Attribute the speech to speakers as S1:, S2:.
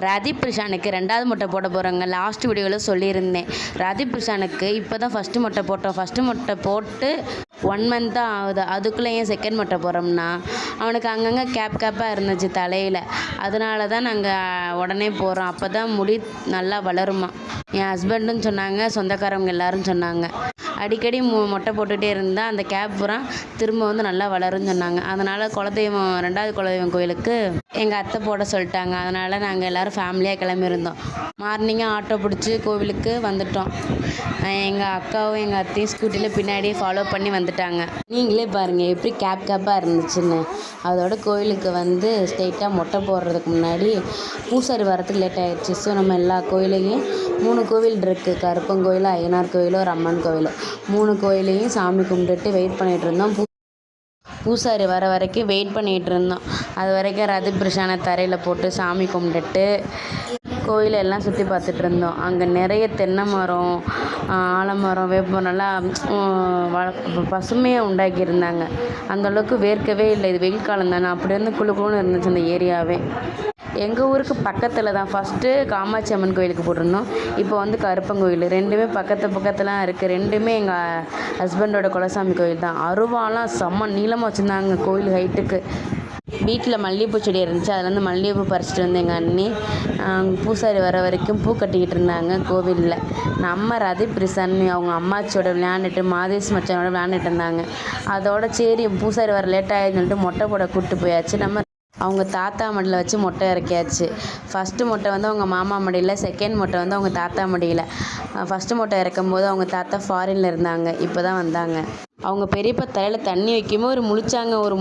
S1: ரதீப் பிரசானுக்கு 2வது மொட்டை போட போகிறாங்க. லாஸ்ட் வீடியோவில் சொல்லியிருந்தேன். ரதீப் பிரசானுக்கு இப்போ தான் ஃபஸ்ட்டு மொட்டை போட்டோம். ஃபஸ்ட்டு மொட்டை போட்டு 1 மந்த் தான் ஆகுது. அதுக்குள்ளே ஏன் செகண்ட் மொட்டை போடுறோம்னா, அவனுக்கு அங்கங்கே கேப்பாக இருந்துச்சு தலையில். அதனால தான் நாங்கள் உடனே போகிறோம். அப்போ தான் முடி நல்லா வளருமா. என் ஹஸ்பண்டும் சொன்னாங்க, சொந்தக்காரவங்க எல்லோரும் சொன்னாங்க. அடிக்கடி மொட்டை போட்டுகிட்டே இருந்தால் அந்த கேப் பூரா திரும்ப வந்து நல்லா வளரும்னு சொன்னாங்க. அதனால் குலதெய்வம் 2வது குலதெய்வம் கோயிலுக்கு எங்கள் அத்தை போட சொல்லிட்டாங்க. அதனால் நாங்கள் எல்லோரும் ஃபேமிலியாக கிளம்பியிருந்தோம். மார்னிங்காக ஆட்டோ பிடிச்சி கோவிலுக்கு வந்துட்டோம். எங்கள் அக்காவும் எங்கள் அத்தையும் ஸ்கூட்டியில் பின்னாடியே ஃபாலோ பண்ணி வந்துட்டாங்க. நீங்களே பாருங்கள் எப்படி கேப்பாக இருந்துச்சுன்னு. அதோட கோவிலுக்கு வந்து ஸ்ட்ரெயிட்டாக மொட்டை போடுறதுக்கு முன்னாடி பூசாரி வரத்துக்கு லேட் ஆகிடுச்சு. ஸோ நம்ம எல்லா கோயிலையும் 3 கோவில் இருக்குது. கருப்பங்கோயில், ஐயனார் கோயில், ஒரு அம்மன் கோயில். 3 கோயிலையும் சாமி கும்பிட்டுட்டு வெயிட் பண்ணிகிட்டு இருந்தோம். பூசாரி வர வரைக்கும் வெயிட் பண்ணிகிட்டு இருந்தோம். அது வரைக்கும் ரதீப் பிரசானை தரையில் போட்டு சாமி கும்பிட்டுட்டு கோயிலெல்லாம் சுற்றி பார்த்துட்டு இருந்தோம். அங்கே நிறைய தென்னை மரம், ஆலமரம், வேப்பமரம்லாம் பசுமையாக உண்டாக்கியிருந்தாங்க. அந்தளவுக்கு வேர்க்கவே இல்லை. இது வெயில் காலம் தானே, அப்படி இருந்து குளு குளுன்னு இருந்துச்சு அந்த ஏரியாவே. எங்கள் ஊருக்கு பக்கத்தில் தான் ஃபஸ்ட்டு காமாட்சி அம்மன் கோயிலுக்கு போட்டிருந்தோம். இப்போ வந்து கருப்பங்கோயில். 2மே பக்கத்தில் இருக்குது. 2மே எங்கள் ஹஸ்பண்டோட குலசாமி கோயில் தான். அருவாலாம் செம்ம நீளமாக வச்சுருந்தாங்க கோயில் ஹைட்டுக்கு. வீட்டில் மல்லிகைப்பூ செடி இருந்துச்சு. அதில் வந்து மல்லிகைப்பூ பறிச்சிட்டு வந்து எங்கள் அண்ணி பூசாரி வர வரைக்கும் பூ கட்டிக்கிட்டு இருந்தாங்க கோவிலில். நம்ம ரதீப் பிரசான் அவங்க அம்மாச்சியோட விளையாண்டுட்டு மாதேஷ் மச்சானோட விளையாண்டுட்டு இருந்தாங்க. அதோட சரி பூசாரி வர லேட் ஆகிடுன்னு சொல்லிட்டு மொட்டை போட கூப்பிட்டு போயாச்சு. நம்ம அவங்க தாத்தா மடியில் வச்சு மொட்டை இறக்கியாச்சு. ஃபஸ்ட்டு மொட்டை வந்து அவங்க மாமா மடியில், செகண்ட் மொட்டை வந்து அவங்க தாத்தா மடியில். ஃபஸ்ட்டு மொட்டை இறக்கும் போது அவங்க தாத்தா ஃபாரினில் இருந்தாங்க. இப்போ தான் வந்தாங்க. அவங்க பெரியப்பா தலையில் தண்ணி வைக்கும்போது முழிச்சாங்க. ஒரு